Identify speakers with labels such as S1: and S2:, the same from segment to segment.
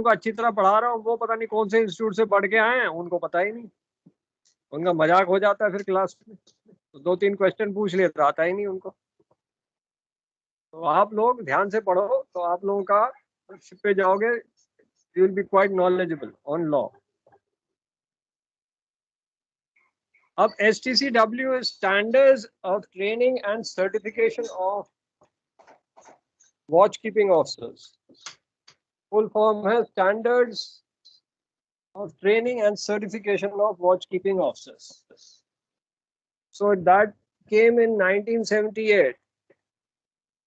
S1: को अच्छी तरह पढ़ा रहा हूँ, वो पता नहीं कौन से इंस्टीट्यूट से पढ़ के आए हैं, उनको पता ही नहीं, उनका मजाक हो जाता है फिर क्लास में, तो 2-3 क्वेश्चन पूछ लिए तो आता ही नहीं उनको। तो आप लोग ध्यान से पढ़ो तो आप लोगों का शिप पे जाओगे, you will be quite knowledgeable on law. अब STCW is Standards of Training and Certification of Watchkeeping Officers. Full form है Standards of Training and Certification of Watchkeeping Officers. So that came in 1978,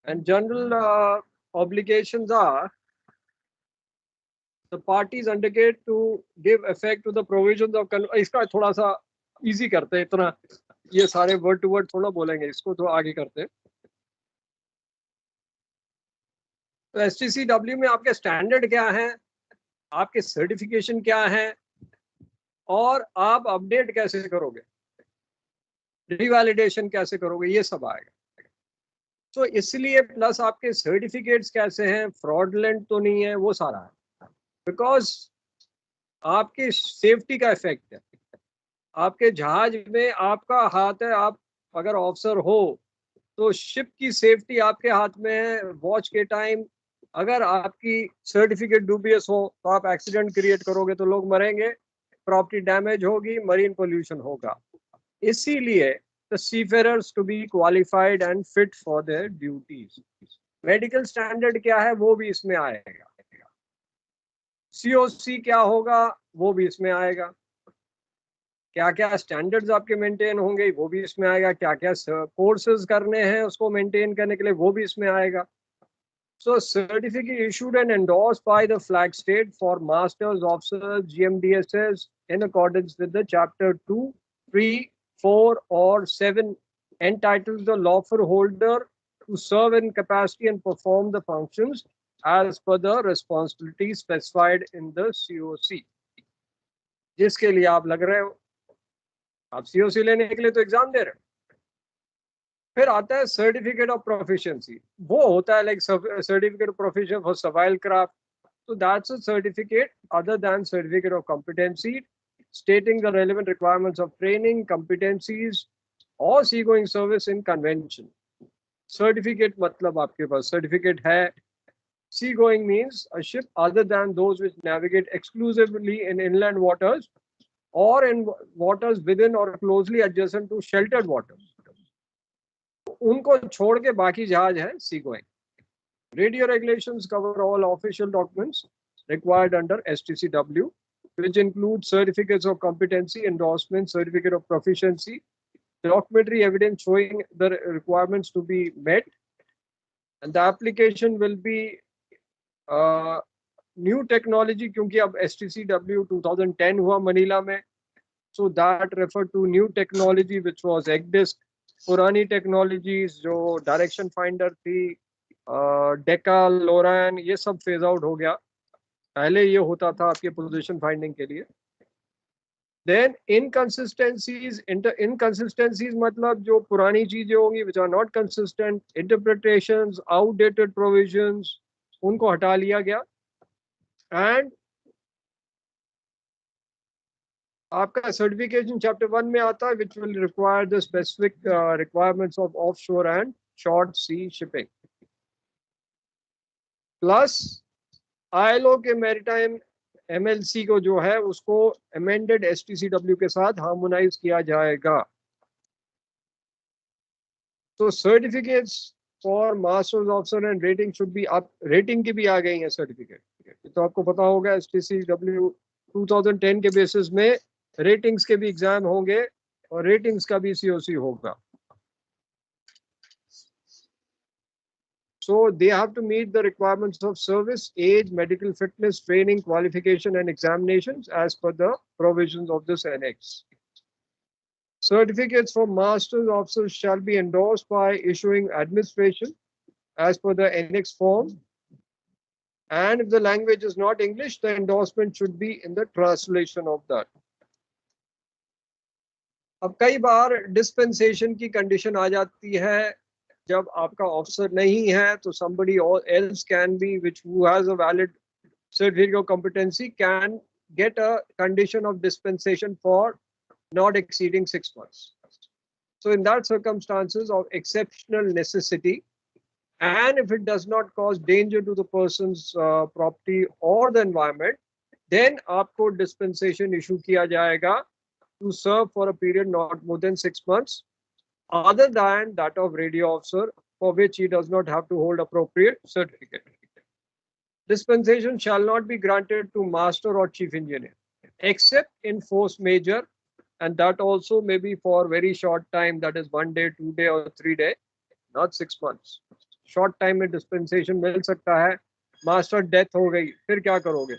S1: and general obligations are the parties undertake to give effect to the provisions of इसका थोड़ा सा easy करते हैं, इतना ये सारे word to word थोड़ा बोलेंगे, इसको तो आगे करते हैं। तो STCW में आपके स्टैंडर्ड क्या है, आपके सर्टिफिकेशन क्या है, और आप अपडेट कैसे करोगे, रिवैलिडेशन कैसे करोगे, ये सब आएगा। तो इसलिए प्लस आपके सर्टिफिकेट्स कैसे हैं, फ्रॉडलेंट तो नहीं है, वो सारा है, बिकॉज आपकी सेफ्टी का इफेक्ट है। आपके जहाज में आपका हाथ है, आप अगर ऑफिसर हो तो शिप की सेफ्टी आपके हाथ में है। वॉच के टाइम अगर आपकी सर्टिफिकेट डूबियस हो तो आप एक्सीडेंट क्रिएट करोगे तो लोग मरेंगे, प्रॉपर्टी डैमेज होगी, मरीन पोल्यूशन होगा। इसीलिए the seafarers to be qualified and fit for their duties. Medical standard क्या है वो भी इसमें आएगा, COC क्या होगा वो भी इसमें आएगा, क्या क्या स्टैंडर्ड्स आपके मेंटेन होंगे वो भी इसमें आएगा, क्या क्या कोर्सेज करने हैं उसको मेंटेन करने के लिए वो भी इसमें आएगा। So certificate issued and endorsed by the flag state for masters, officers, GMDSS in accordance with the chapter 2, 3, 4 or 7 entitles the lawful holder to serve in capacity and perform the functions as per the responsibilities specified in the COC। जिसके लिए आप लग रहे हो, आप COC लेने के लिए तो एग्जाम दे रहे हो। फिर आता है सर्टिफिकेट ऑफ प्रोफिशिएंसी, वो होता है like certificate of proficiency for civil craft, so that's a certificate other than certificate of competency stating the relevant requirements of training, competencies or seagoing service in convention। certificate मतलब आपके पास certificate है। seagoing means a ship other than those which navigate exclusively in inland waters or in waters within or closely adjacent to sheltered waters, उनको छोड़ के बाकी जहाज है seagoing। Radio regulations cover all official documents required under STCW, which include certificates of competency, endorsement, certificate of proficiency, documentary evidence showing the requirements to be met, and the application will be new technology, क्योंकि अब STCW 2010 हुआ Manila में, so that referred to new technology which was ECDIS। पुरानी technologies जो direction finder थी, डेका, लोरैन, ये सब phase out हो गया। पहले ये होता था आपके पोजीशन फाइंडिंग के लिए। देन इनकंसिस्टेंसीज मतलब जो पुरानी चीजें होंगी which are not consistent, interpretations, outdated provisions, उनको हटा लिया गया। एंड आपका सर्टिफिकेशन चैप्टर 1 में आता है which will require the specific requirements of offshore and short sea shipping. Plus ILO के मैरीटाइम MLC को जो है उसको अमेंडेड STCW के साथ हार्मोनाइज किया जाएगा। तो certificates for masters officer and rating should be up, rating की भी आ गई है सर्टिफिकेट, तो आपको पता होगा STCW 2010 के बेसिस में रेटिंग्स के भी एग्जाम होंगे और रेटिंग्स का भी COC होगा। So they have to meet the requirements of service, age, medical fitness, training, qualification and examinations as per the provisions of this annex. Certificates for master's officers shall be endorsed by issuing administration as per the annex form, and if the language is not English, the endorsement should be in the translation of that। अब कई बार dispensation की condition आ जाती है, जब आपका officer नहीं है तो somebody else can be which who has a valid certificate of competency can get a condition of dispensation for not exceeding 6 months. So in that circumstances of exceptional necessity, and if it does not cause danger to the person's property or the environment, then आपको dispensation issue किया जाएगा to serve for a period not more than 6 months, other than that of radio officer, for which he does not have to hold appropriate certificate. Dispensation shall not be granted to master or chief engineer, except in force majeure, and that also may be for very short time, that is 1 day, 2 day or 3 day, not 6 months. Short time में dispensation मिल सकता है. Master death हो गई, फिर क्या करोगे?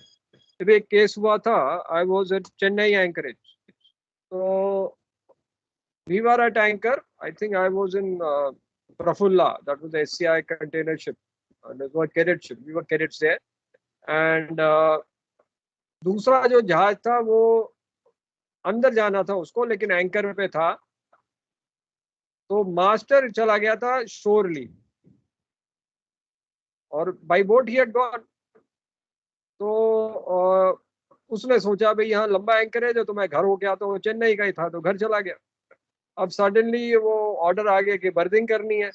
S1: जब एक केस हुआ था, I was at Chennai anchorage, तो we were at anchor, I think I was in Prafulla, that was SCI container ship, that was cadet ship, we were cadets there, and दूसरा जो जहाज था वो अंदर जाना था उसको, लेकिन एंकर पे था, तो मास्टर चला गया था शोरली और by boat he had gone. तो उसने सोचा भाई यहाँ लंबा एंकरेज है तो मैं घर हो गया, तो चेन्नई का ही था तो घर चला गया. अब सडनली वो ऑर्डर आ गया कि बर्थिंग करनी है,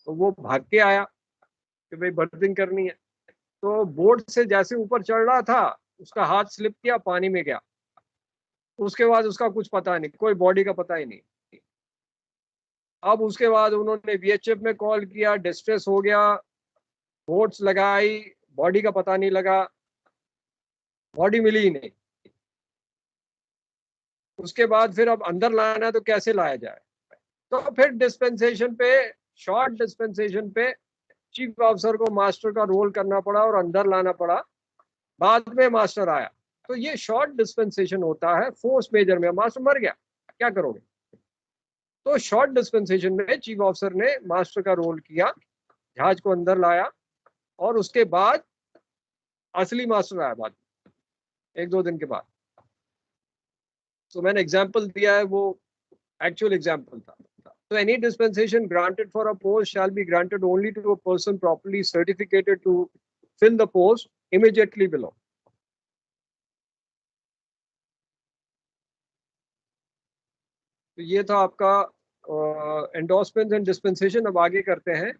S1: तो वो भाग के आया कि भाई बर्थिंग करनी है. तो बोट से जैसे ऊपर चढ़ रहा था, उसका हाथ स्लिप किया, पानी में गया. उसके बाद उसका कुछ पता नहीं, कोई बॉडी का पता ही नहीं. अब उसके बाद उन्होंने VHF में कॉल किया, डिस्ट्रेस हो गया, बोट्स लगाई, बॉडी का पता नहीं लगा, बॉडी मिली ही नहीं. उसके बाद फिर अब अंदर लाना है तो कैसे लाया जाए? तो फिर डिस्पेंसेशन पे, शॉर्ट डिस्पेंसेशन पे चीफ ऑफिसर को मास्टर का रोल करना पड़ा और अंदर लाना पड़ा. बाद में मास्टर आया. तो ये शॉर्ट डिस्पेंसेशन होता है फोर्स मेजर में. मास्टर मर गया, क्या करोगे? तो शॉर्ट डिस्पेंसेशन में चीफ ऑफिसर ने मास्टर का रोल किया, जहाज को अंदर लाया, और उसके बाद असली मास्टर आया बाद में, 1-2 दिन के बाद. तो मैंने एग्जाम्पल दिया है, वो एक्चुअल एग्जाम्पल था. So any dispensation granted for a post shall be granted only to a person properly certificated to fill the post immediately below. तो ये था आपका एंडोर्समेंट एंड डिस्पेंसेशन. अब आगे करते हैं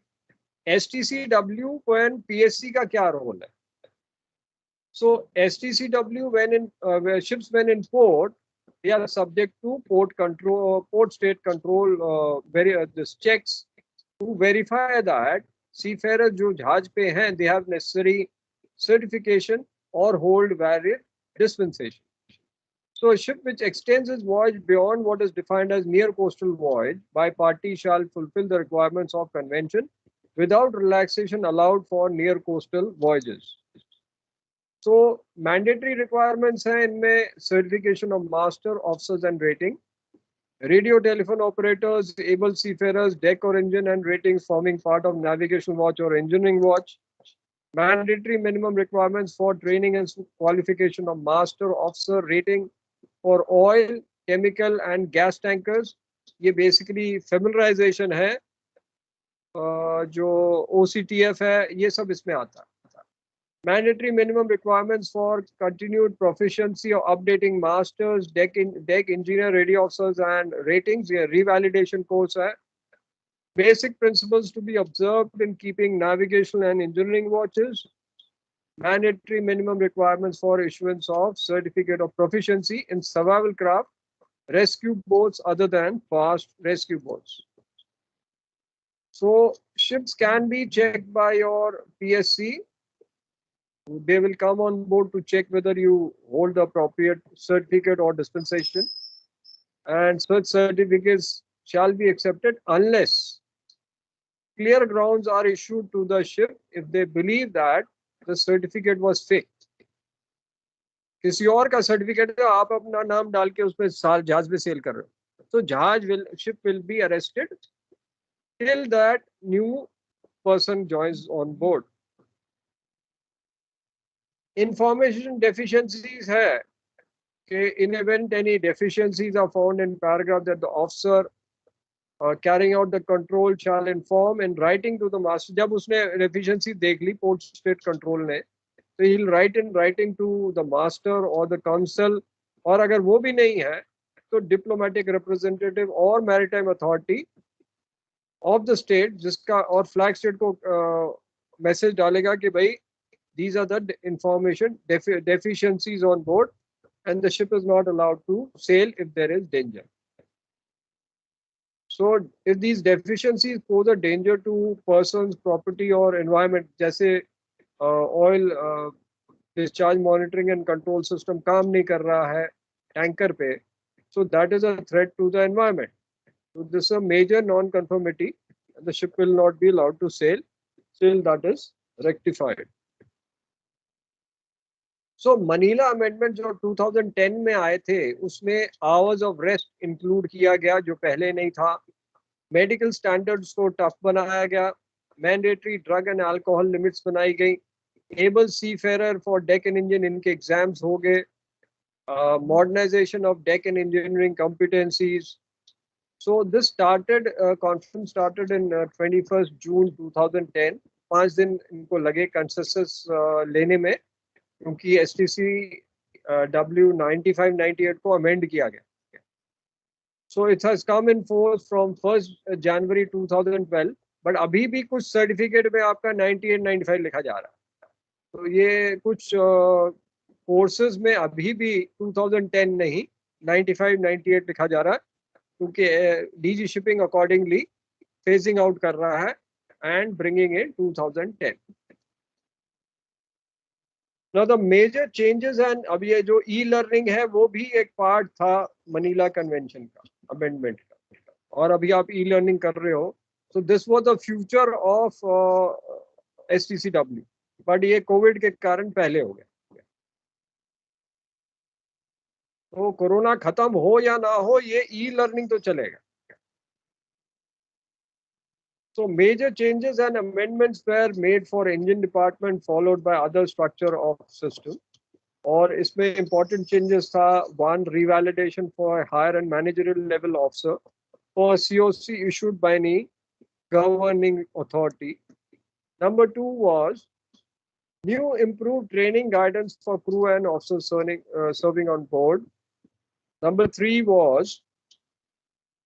S1: STCW एंड PSC का क्या रोल है. So STCW when in ships when in port, they are subject to port control, port state control this checks to verify that seafarers जो जहाज पे हैं, they have necessary certification or hold valid dispensation. So a ship which extends its voyage beyond what is defined as near coastal voyage by party shall fulfill the requirements of convention without relaxation allowed for near coastal voyages. So mandatory requirements हैं इनमें certification of master, officers and rating, radio telephone operators, able seafarers, deck or engine and ratings forming part of navigation watch or engineering watch, mandatory minimum requirements for training and qualification of master, officer, rating for oil, chemical and gas tankers. ये basically familiarization है, जो OCTF है, ये सब इसमें आता है. Mandatory minimum requirements for continued proficiency of updating masters, deck engineer, radio officers and ratings. ये revalidation course है. Basic principles to be observed in keeping navigation and engineering watches. Mandatory minimum requirements for issuance of certificate of proficiency in survival craft, rescue boats other than fast rescue boats. So ships can be checked by your PSC. They will come on board to check whether you hold the appropriate certificate or dispensation, and such certificates shall be accepted unless clear grounds are issued to the ship if they believe that the certificate was fake. किसी और का certificate है, आप अपना नाम डाल के उसमें साल जहाज में सेल कर रहे हो, तो ship will be arrested till that new person joins on board. Information deficiencies है कि in event any deficiencies are found in paragraph that the officer carrying out the control shall inform in writing to the master. जब उसने deficiency देख ली port state control ने, तो he'll write in writing to the master or the consul, और अगर वो भी नहीं है तो diplomatic representative और maritime authority of the state जिसका, और flag state को मैसेज डालेगा कि भाई these are the information deficiencies on board and the ship is not allowed to sail if there is danger. So if these deficiencies pose a danger to persons, property or environment, जैसे oil discharge monitoring and control system काम नहीं कर रहा है tanker पे, so that is a threat to the environment. So this is a major non-conformity and the ship will not be allowed to sail till that is rectified. So Manila amendment जो 2010 में आए थे उसमें hours of rest include किया गया जो पहले नहीं था, मेडिकल स्टैंडर्ड्स को टफ बनाया गया, mandatory drug and alcohol limits बनाई गई, able seafarer for deck and engine इनके एग्जाम्स हो गए, modernisation of deck and engineering competencies. So this started, conference started in 21st June 2010. 5 दिन इनको लगे कंसेंसस लेने में क्योंकि STC W9598 को अमेंड किया गया. So it has come in force from 1st January 2012. But अभी भी कुछ सर्टिफिकेट में आपका 9895 लिखा जा रहा है. तो ये कुछ कोर्सेज में अभी भी 2010 नहीं 9598 लिखा जा रहा है क्योंकि DG shipping accordingly phasing out कर रहा है and bringing in 2010. Now the major changes and अब ये जो e-learning है वो भी एक पार्ट था मनीला कन्वेंशन का अमेंडमेंट का, और अभी आप e-learning कर रहे हो. So this was the future of STCW, but ये कोविड के कारण पहले हो गया. तो कोरोना खत्म हो या ना हो ये e-learning तो चलेगा. So major changes and amendments were made for engine department followed by other structure of system. और इसमें important changes था, one revalidation for higher and managerial level officer for COC issued by any governing authority. Number 2 was new improved training guidance for crew and officers serving on board. Number 3 was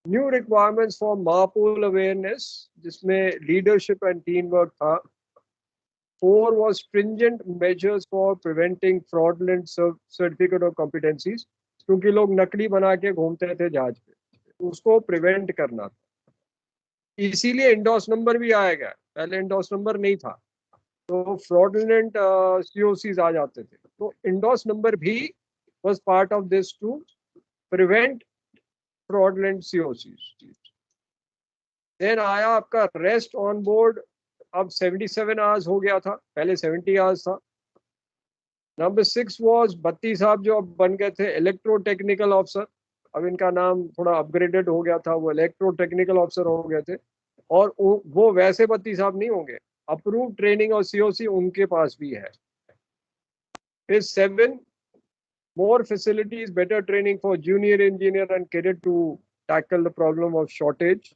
S1: new requirements for MARPOL awareness, जिसमें leadership and teamwork था. 4 was stringent measures for preventing fraudulent certificate of competencies, क्योंकि लोग नकली बना के घूमते थे जहाज पे, उसको प्रिवेंट करना था. इसीलिए इंडोस नंबर भी आएगा, पहले इंडोस नंबर नहीं था तो फ्रॉडुलेंट COCs आ जाते थे. तो इंडोस नंबर भी was part of this to prevent fraudulent COCs. Then आया आपका रेस्ट ऑन बोर्ड, अब 77 आवर्स हो गया था, पहले 70 आवर्स था. नंबर 6 वॉज बत्ती साहब जो अब बन गए थे इलेक्ट्रो टेक्निकल ऑफिसर, अब इनका नाम थोड़ा अपग्रेडेड हो गया था, वो इलेक्ट्रो टेक्निकल ऑफिसर हो गए थे. और वो वैसे बत्ती साहब नहीं होंगे, अप्रूव ट्रेनिंग और COC उनके पास भी है. फिर 7 more facilities, better training for junior engineer and cadet to tackle the problem of shortage.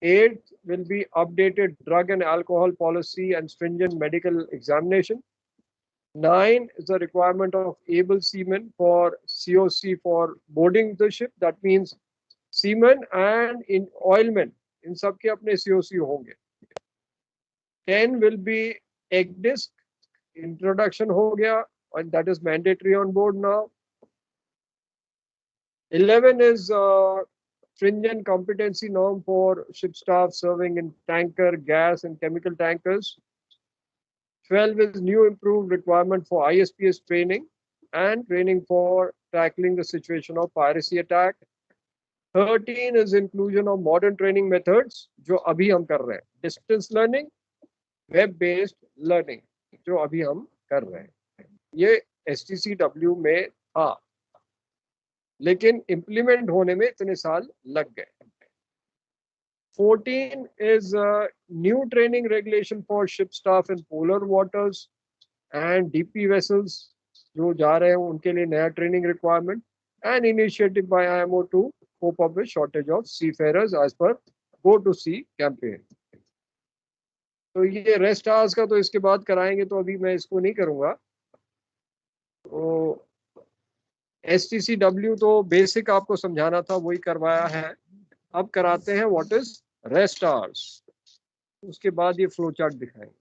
S1: 8 will be updated drug and alcohol policy and stringent medical examination. 9 is the requirement of able seamen for COC for boarding the ship. That means seamen and in oilmen, in सबके अपने COC होंगे. 10 will be ECDISC, introduction हो गया, and that is mandatory on board now. 11 is stringent competency norm for ship staff serving in tanker, gas and chemical tankers. 12 is new improved requirement for ISPS training and training for tackling the situation of piracy attack. 13 is inclusion of modern training methods जो अभी हम कर रहे हैं, distance learning, web based learning जो अभी हम कर रहे हैं. ये STCW में था लेकिन इम्प्लीमेंट होने में इतने साल लग गए. 14 is new training regulation for ship staff in polar waters and DP vessels जो जा रहे हैं उनके लिए नया training requirement and initiative by IMO to cope up with shortage of seafarers as per Go to Sea campaign. तो ये rest hours का तो इसके बाद कराएंगे, तो अभी मैं इसको नहीं करूँगा। तो STCW तो बेसिक आपको समझाना था, वही करवाया है। अब कराते हैं व्हाट इज रेस्ट आवर्स, उसके बाद ये फ्लो चार्ट दिखाएंगे।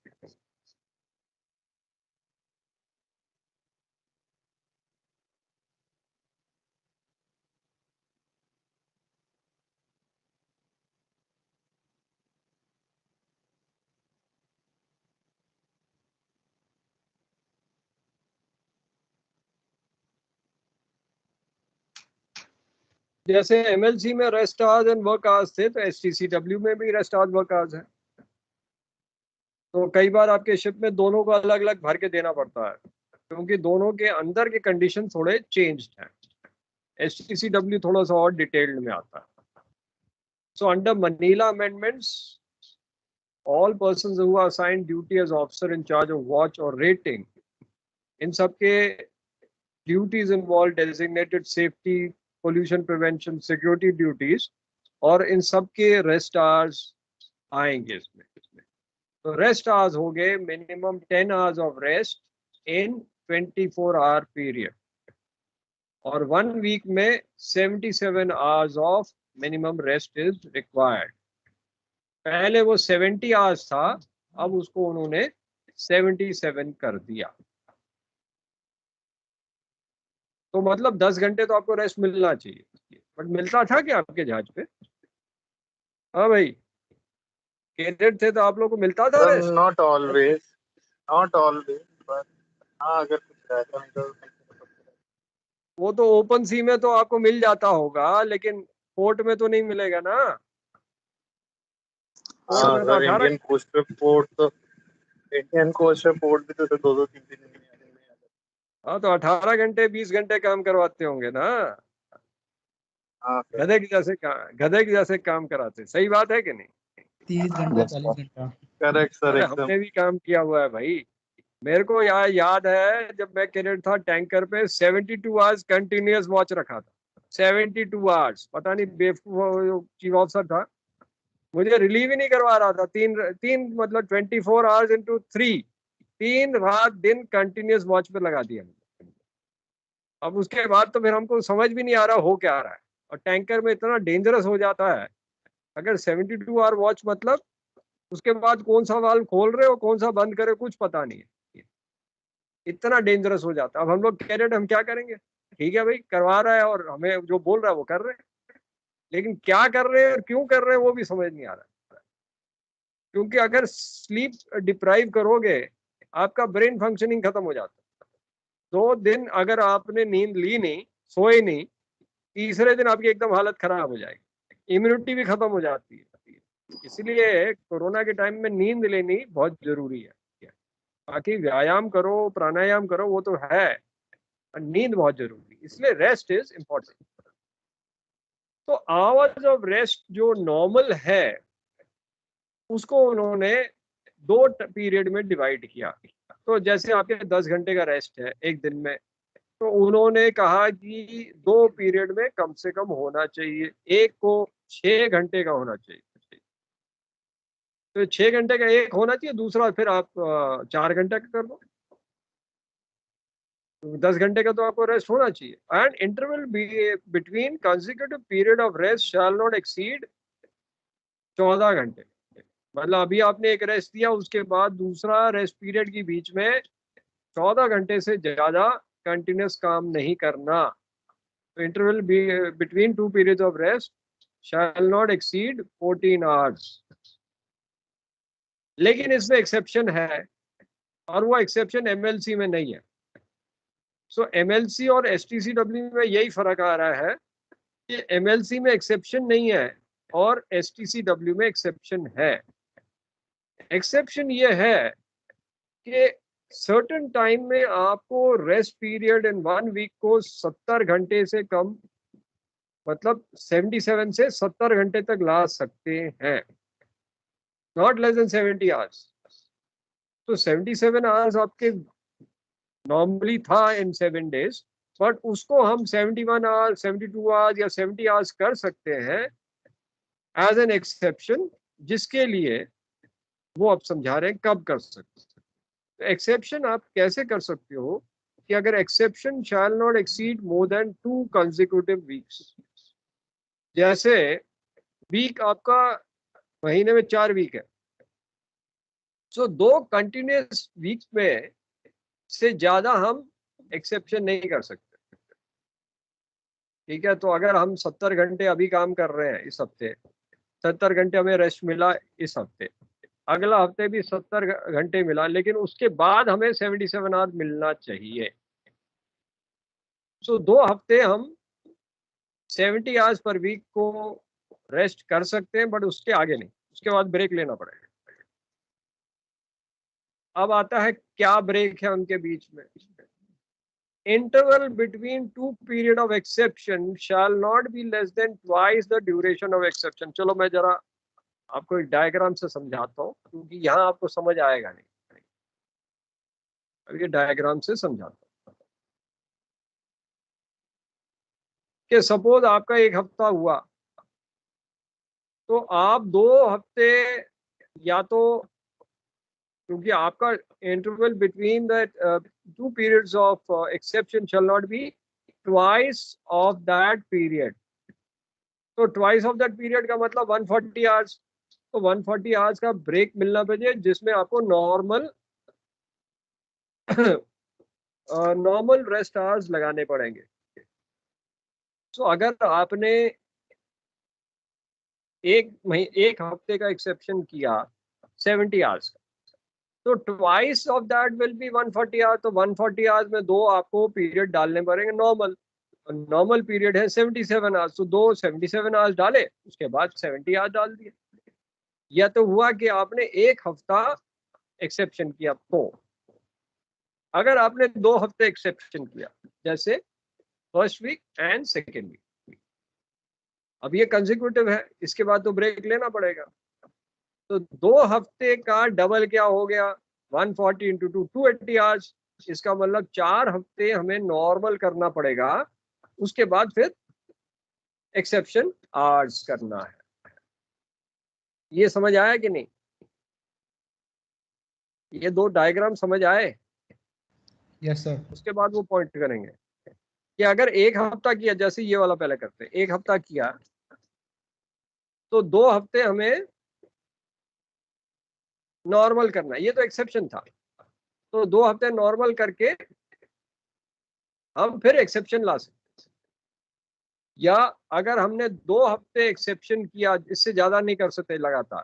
S1: जैसे MLC में rest hours and work hours थे, तो STCW में भी रेस्ट आवर्स वर्क आवर्स है। तो कई बार आपके शिप में दोनों को अलग अलग भर के देना पड़ता है, क्योंकि दोनों के अंदर के कंडीशन थोड़े चेंज्ड हैं। STCW थोड़ा सा और डिटेल्ड में आता है। So under Manila amendments, all persons who are assigned duty as officer in charge of watch or rating, इन सबके duties involve designated safety, pollution prevention, security duties, और इन सबके रेस्ट आवर्स आएंगे इसमें। तो रेस्ट आवर्स हो गए minimum 10 hours of rest in 24 our period, और 1 week में 77 hours of minimum rest is required. पहले वो 70 आवर्स था, अब उसको उन्होंने 77 कर दिया। तो मतलब 10 घंटे तो आपको रेस्ट मिलना चाहिए, बट मिलता था क्या आपके जहाज पे? हाँ भाई, कैडेट थे तो आप लोग को मिलता था रेस्ट?
S2: नॉट ऑलवेज, बट हाँ, अगर कुछ रहता नहीं तो
S1: वो तो ओपन सी में तो आपको मिल जाता होगा, लेकिन पोर्ट में तो नहीं मिलेगा ना। पोर्ट में तो 18
S2: इंडियन कोस्ट पे पोर्ट भी तो 2-2-3-3 दिन में।
S1: हाँ, तो 18 घंटे 20 घंटे काम करवाते होंगे ना। गधे के जैसे काम कराते। सही बात है कि नहीं?
S3: 30 घंटा 40 घंटा।
S2: करेक्ट सर,
S1: अरे
S2: एकदम।
S1: हमने भी काम किया हुआ है भाई। मेरे को याद है जब मैं कैडेट था टैंकर पे 72 आवर्स कंटिन्यूअस वॉच रखा था। 72 आवर्स, पता नहीं बेवकूफ चीफ ऑफिसर था, मुझे रिलीव ही नहीं करवा रहा था। तीन मतलब 24 आवर्स इंटू 3, 3 रात दिन कंटिन्यूअस वॉच पे लगा दिया। अब उसके बाद तो फिर हमको समझ भी नहीं आ रहा हो क्या रहा है, और टैंकर में इतना डेंजरस हो जाता है। अगर 72 आवर वॉच, मतलब उसके बाद कौन सा वाल्व खोल रहे हो कौन सा बंद करे कुछ पता नहीं है, इतना डेंजरस हो जाता है। अब हम लोग कैडेट हम क्या करेंगे? ठीक है भाई, करवा रहा है और हमें जो बोल रहा है वो कर रहे हैं, लेकिन क्या कर रहे हैं और क्यों कर रहे हैं वो भी समझ नहीं आ रहा है। क्योंकि अगर स्लीप डिप्राइव करोगे, आपका ब्रेन फंक्शनिंग खत्म हो जाता है। 2 दिन अगर आपने नींद ली नहीं, सोए नहीं, तीसरे दिन आपकी एकदम हालत खराब हो जाएगी, इम्यूनिटी भी खत्म हो जाती है। इसलिए कोरोना के टाइम में नींद लेनी बहुत जरूरी है। बाकी व्यायाम करो, प्राणायाम करो, वो तो है, नींद बहुत जरूरी, इसलिए रेस्ट इज इम्पोर्टेंट। तो आवर्स ऑफ रेस्ट जो नॉर्मल है उसको उन्होंने 2 पीरियड में डिवाइड किया। तो जैसे आपके 10 घंटे का रेस्ट है एक दिन में, तो उन्होंने कहा कि 2 पीरियड में कम से कम होना चाहिए, एक को 6 घंटे का होना चाहिए। तो 6 घंटे का एक होना चाहिए, दूसरा फिर आप 4 घंटे का कर दो। 10 घंटे का तो आपको रेस्ट होना चाहिए। And interval between consecutive period of rest shall not exceed 14 घंटे। मतलब अभी आपने एक रेस्ट दिया, उसके बाद दूसरा रेस्ट पीरियड के बीच में 14 घंटे से ज्यादा कंटिन्यूस काम नहीं करना। तो interval between 2 periods of rest shall not exceed 14 hours. लेकिन इसमें एक्सेप्शन है, और वो एक्सेप्शन MLC में नहीं है। सो MLC और STCW में यही फर्क आ रहा है कि MLC में एक्सेप्शन नहीं है और STCW में एक्सेप्शन है। एक्सेप्शन ये है कि सर्टेन टाइम में आपको रेस्ट पीरियड इन 1 वीक को 70 घंटे से कम, मतलब 77 से 70 घंटे तक ला सकते हैं, नॉट लेस देन 70 आवर्स। तो 77 आवर्स आपके नॉर्मली था इन 7 डेज, बट उसको हम 71 आवर्स, 72 आवर्स या 70 आवर्स कर सकते हैं एज एन एक्सेप्शन, जिसके लिए वो आप समझा रहे हैं कब कर सकते हैं। तो एक्सेप्शन आप कैसे कर सकते हो कि अगर exception shall not exceed more than 2 consecutive weeks. जैसे वीक आपका महीने में 4 वीक है, सो 2 कंटिन्यूस वीक्स में से ज्यादा हम एक्सेप्शन नहीं कर सकते। ठीक है, तो अगर हम 70 घंटे अभी काम कर रहे हैं इस हफ्ते, 70 घंटे हमें रेस्ट मिला इस हफ्ते, अगला हफ्ते भी 70 घंटे मिला, लेकिन उसके बाद हमें 77 आवर मिलना चाहिए। सो 2 हफ्ते हम 70 आवर्स पर वीक को रेस्ट कर सकते हैं, बट उसके आगे नहीं, उसके बाद ब्रेक लेना पड़ेगा। अब आता है क्या ब्रेक है उनके बीच में। Interval between 2 period of exception shall not be less than twice the duration of exception। चलो मैं जरा आपको एक डायग्राम से समझाता हूँ, क्योंकि यहाँ आपको समझ आएगा नहीं। अब ये डायग्राम से समझाता हूँ कि सपोज आपका 1 हफ्ता हुआ, तो आप 2 हफ्ते, या तो क्योंकि आपका interval between the 2 periods of exception shall not be twice of that period। तो ट्वाइस ऑफ दैट पीरियड का मतलब 140 आवर्स। तो 140 आवर्स का ब्रेक मिलना चाहिए, जिसमें आपको नॉर्मल नॉर्मल रेस्ट आवर्स लगाने पड़ेंगे। तो अगर आपने एक हफ्ते का एक्सेप्शन किया 70 आवर्स का, तो twice of that will be 140 hours. तो 140 आवर्स में 2 आपको पीरियड डालने पड़ेंगे नॉर्मल। नॉर्मल पीरियड है 77 आवर्स, तो 2 77 आवर्स डाले, उसके बाद 70 आवर्स डाल दिए। या तो हुआ कि आपने 1 हफ्ता एक्सेप्शन किया। तो अगर आपने 2 हफ्ते एक्सेप्शन किया, जैसे first week and second week, अब ये कंसेक्यूटिव है, इसके बाद तो ब्रेक लेना पड़ेगा। तो 2 हफ्ते का डबल क्या हो गया, 140 इंटू 2 280 आवर्स। इसका मतलब 4 हफ्ते हमें नॉर्मल करना पड़ेगा, उसके बाद फिर एक्सेप्शन आवर्स करना है। ये समझ आया कि नहीं? ये 2 डायग्राम समझ आए?
S3: Yes sir.
S1: उसके बाद वो पॉइंट करेंगे कि अगर 1 हफ्ता किया, जैसे ये वाला पहले करते हैं, 1 हफ्ता किया तो 2 हफ्ते हमें नॉर्मल करना है। ये तो एक्सेप्शन था, तो 2 हफ्ते नॉर्मल करके हम फिर एक्सेप्शन ला सकते। या अगर हमने 2 हफ्ते एक्सेप्शन किया, इससे ज्यादा नहीं कर सकते लगातार,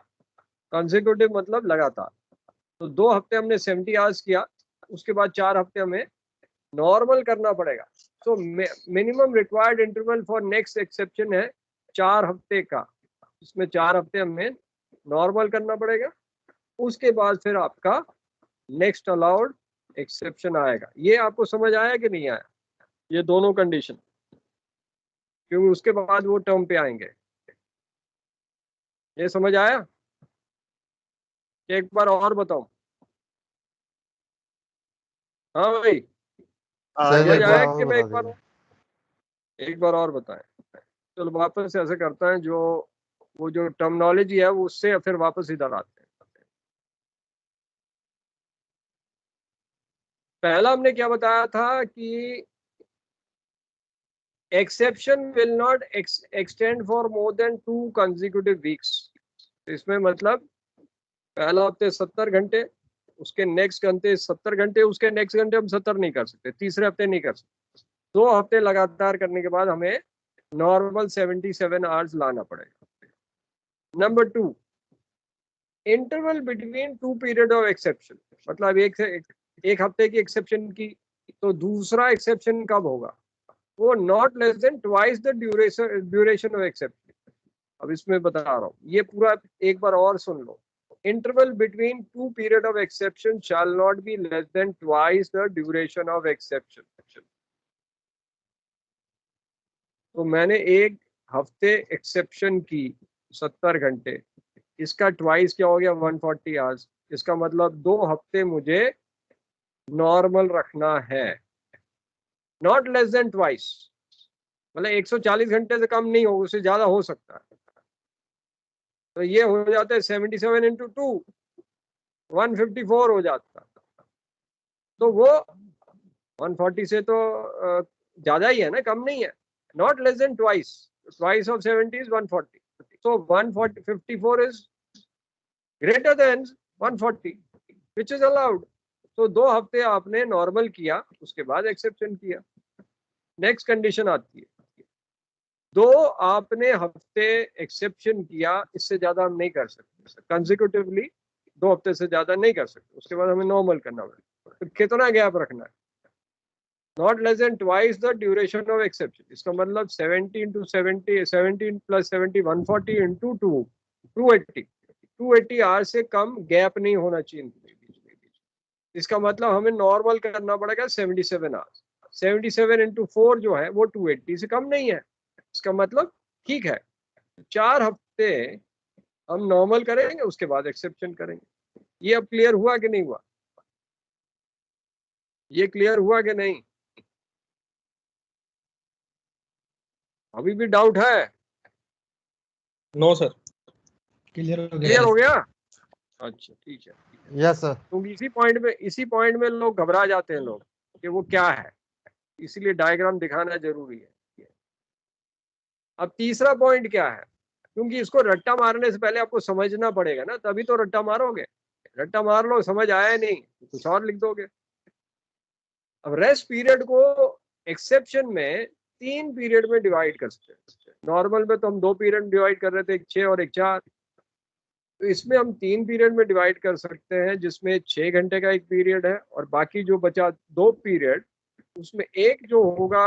S1: कंसेक्यूटिव मतलब लगातार, तो 2 हफ्ते हमने 70 आवर्स किया, उसके बाद 4 हफ्ते हमें नॉर्मल करना पड़ेगा। तो minimum required interval for next exception है 4 हफ्ते का, इसमें 4 हफ्ते हमें नॉर्मल करना पड़ेगा, उसके बाद फिर आपका नेक्स्ट अलाउड एक्सेप्शन आएगा। ये आपको समझ आया कि नहीं आया, ये दोनों कंडीशन? क्योंकि उसके बाद वो टर्म पे आएंगे। ये समझ आया? एक बार और बताओ। हाँ भाई, समझ आया कि मैं एक बार और बताएं? चलो वापस से ऐसे करता है, जो वो जो टर्मिनोलॉजी है वो उससे फिर वापस इधर आते हैं। पहला हमने क्या बताया था कि exception will not extend for more than 2 consecutive weeks. इसमें मतलब पहला हफ्ते 70 घंटे, उसके नेक्स्ट घंटे 70 घंटे, उसके नेक्स्ट घंटे हम 70 नहीं कर सकते, तीसरे हफ्ते नहीं कर सकते। 2 हफ्ते लगातार करने के बाद हमें नॉर्मल 77 आवर्स लाना पड़ेगा। Number 2, interval between 2 period of exception, मतलब एक हफ्ते की एक्सेप्शन की, तो दूसरा एक्सेप्शन कब होगा, वो not less than twice the duration of exception. अब इसमें बता रहा हूँ, ये पूरा एक बार और सुन लो। Interval between 2 period of exception shall not be less than twice the duration of exception. तो मैंने 1 हफ्ते एक्सेप्शन की 70 घंटे, इसका ट्वाइस क्या हो गया, 140 आवर्स। इसका मतलब 2 हफ्ते मुझे नॉर्मल रखना है, नॉट लेस देन ट्वाइस, मतलब 140 घंटे से कम नहीं हो, उससे ज्यादा हो सकता है। तो ये हो जाता है 77 इंटू 2, 154 हो जाता, तो वो 140 से तो ज्यादा ही है ना, कम नहीं है, not less than twice of 70 is 140, so 154 is greater than 140 which is allowed. तो 2 हफ्ते आपने नॉर्मल किया, उसके बाद एक्सेप्शन किया। नेक्स्ट कंडीशन आती है, 2 आपने हफ्ते एक्सेप्शन किया, इससे ज्यादा हम नहीं कर सकते कंसेक्यूटिवली, 2 हफ्ते से ज्यादा नहीं कर सकते, उसके बाद हमें नॉर्मल करना पड़ेगा। तो कितना गैप रखना है? Not less than twice the duration of exception. इसका मतलब 70 इंटू 70, 17 प्लस 70, 140 इंटू 2, 280 आवर से कम गैप नहीं होना चाहिए बीच में। इसका मतलब हमें नॉर्मल करना पड़ेगा 77 आवर्स। 77 इंटू 4 जो है वो 280 से कम नहीं है। इसका मतलब ठीक है, 4 हफ्ते हम नॉर्मल करेंगे, उसके बाद एक्सेप्शन करेंगे। ये अब क्लियर हुआ कि नहीं हुआ? ये क्लियर हुआ कि नहीं? अभी भी डाउट है?
S2: No sir.
S3: क्लियर हो
S1: क्लियर
S3: गया।
S1: हो गया? अच्छा ठीक है।
S4: Yes sir.
S1: तो इसी पॉइंट में लोग घबरा जाते हैं लोग कि वो क्या है, इसीलिए डायग्राम दिखाना जरूरी है। अब तीसरा पॉइंट क्या है, क्योंकि इसको रट्टा मारने से पहले आपको समझना पड़ेगा ना, तभी तो रट्टा मारोगे। रट्टा मार लो, समझ आया नहीं तो कुछ और लिख दोगे। अब रेस्ट पीरियड को एक्सेप्शन में 3 पीरियड में डिवाइड कर सकते हैं। नॉर्मल में तो हम 2 पीरियड डिवाइड कर रहे थे, एक 6 और एक 4। तो इसमें हम 3 पीरियड में डिवाइड कर सकते हैं, जिसमें 6 घंटे का एक पीरियड है, और बाकी जो बचा 2 पीरियड, उसमें एक जो होगा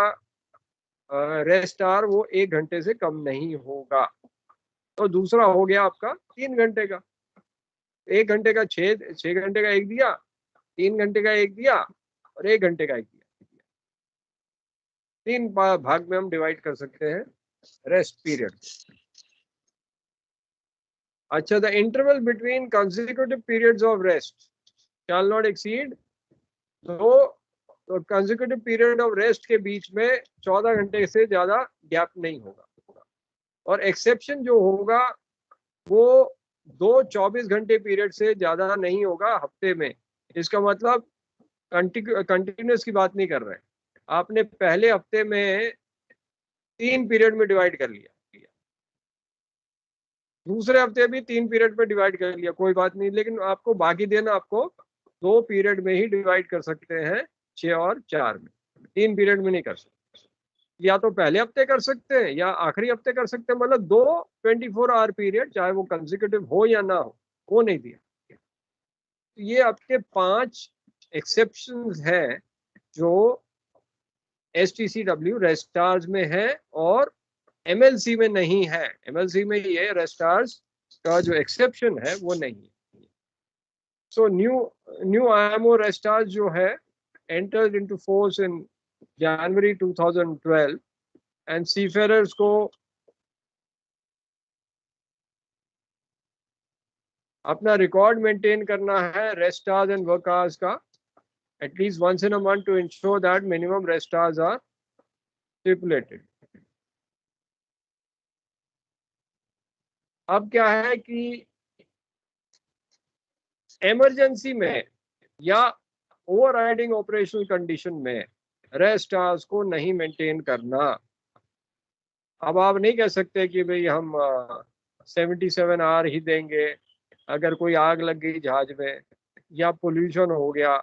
S1: रेस्ट आवर वो 1 घंटे से कम नहीं होगा। तो दूसरा हो गया आपका 3 घंटे का। 1 घंटे का 6 घंटे का एक दिया, 3 घंटे का एक दिया, और 1 घंटे का एक दिया। 3 भाग में हम डिवाइड कर सकते हैं रेस्ट पीरियड। अच्छा, the interval between consecutive periods of rest shall not exceed, तो कंसेक्यूटिव पीरियड ऑफ रेस्ट के बीच में 14 घंटे से ज्यादा गैप नहीं होगा। और एक्सेप्शन जो होगा वो 2 24 घंटे पीरियड से ज्यादा नहीं होगा हफ्ते में। इसका मतलब कंटिन्यूस की बात नहीं कर रहे हैं, आपने पहले हफ्ते में 3 पीरियड में डिवाइड कर लिया, दूसरे हफ्ते भी 3 पीरियड में डिवाइड कर लिया, कोई बात नहीं, लेकिन आपको बाकी दिन आपको 2 पीरियड में ही डिवाइड कर सकते हैं, 6 और 4 में। 3 पीरियड में नहीं कर सकते। या तो पहले हफ्ते कर सकते हैं या आखिरी हफ्ते कर सकते हैं, मतलब 2 24 आवर पीरियड, चाहे वो कंसेक्यूटिव हो या ना हो, वो नहीं दिया। ये आपके 5 एक्सेप्शंस हैं जो STCW रेस्टार्स में है और MLC में नहीं है। MLC में ये रेस्टार्स का जो एक्सेप्शन है वो नहीं है। सो न्यू IMO रेस्टार्स जो है entered into force in January 2012 and seafarers को अपना रिकॉर्ड मेंटेन करना है rest hours and work hours का at least once in a month to ensure that minimum rest hours are stipulated. अब क्या है कि इमरजेंसी में या ओवरराइडिंग ऑपरेशनल कंडीशन में रेस्ट आवर्स को नहीं मेंटेन करना। अब आप नहीं कह सकते कि भाई हम 77 आवर ही देंगे, अगर कोई आग लग गई जहाज में या पोल्यूशन हो गया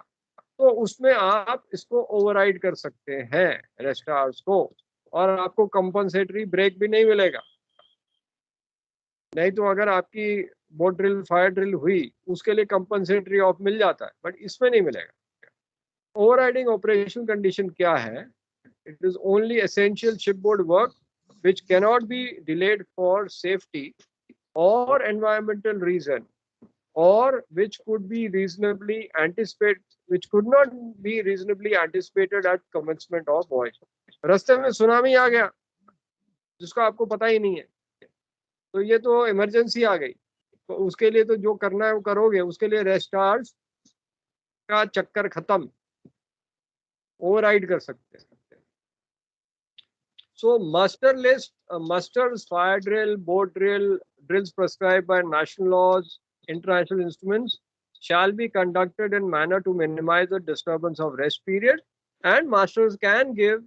S1: तो उसमें आप इसको ओवरराइड कर सकते हैं रेस्ट आवर्स को, और आपको कंपनसेटरी ब्रेक भी नहीं मिलेगा। नहीं तो अगर आपकी बोट ड्रिल फायर ड्रिल हुई उसके लिए कंपनसेटरी ऑफ मिल जाता है, बट इसमें नहीं मिलेगा। ओवरराइडिंग ऑपरेशन कंडीशन क्या है? It is only essential shipboard work which cannot be delayed for safety or environmental reason, or which could not be reasonably anticipated at commencement of voyage. रास्ते में tsunami आ गया जिसको आपको पता ही नहीं है, तो ये तो इमरजेंसी आ गई, तो उसके लिए तो जो करना है वो करोगे, उसके लिए रेस्ट आवर्स का चक्कर खत्म, ओवरराइड कर सकते हैं। So muster list, musters, fire drill, boat drill, drills prescribed by national laws, international instruments shall be conducted in manner to minimize the disturbance of rest period, and masters can give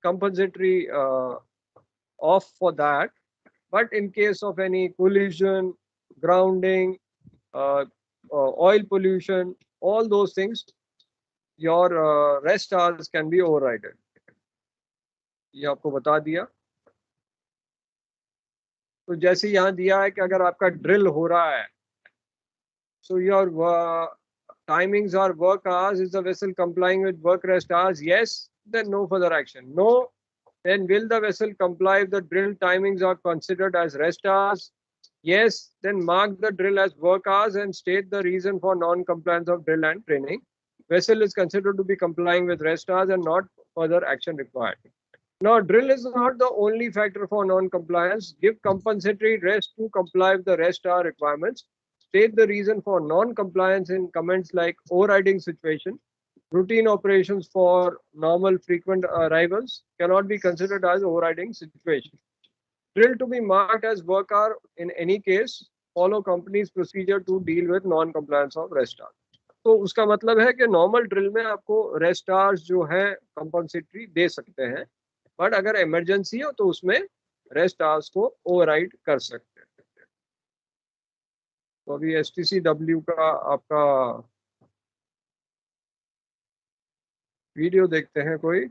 S1: compensatory off for that. But in case of any collision, grounding, oil pollution, all those things, your rest hours can be overridden. ये आपको बता दिया. तो जैसे यहाँ दिया है कि अगर आपका ड्रिल हो रहा है, so your timings or work hours, is the vessel complying with work rest hours? Yes, then no further action. No, then will the vessel comply if the drill timings are considered as rest hours? Yes, then mark the drill as work hours and state the reason for non-compliance of drill and training. Vessel is considered to be complying with rest hours and not further action required. Now, drill is not the only factor for non-compliance. Give compensatory rest to comply with the rest hour requirements. State the reason for non-compliance in comments like overriding situation. Routine operations for normal frequent arrivals cannot be considered as overriding situation. Drill to be marked as work hour in any case. Follow company's procedure to deal with non-compliance of rest hour. तो उसका मतलब है कि normal drill में आपको rest hours जो है compensatory दे सकते हैं, बट अगर इमरजेंसी हो तो उसमें रेस्ट आवर्स को ओवरराइड कर सकते हैं. तो अभी STCW का आपका वीडियो देखते हैं कोई.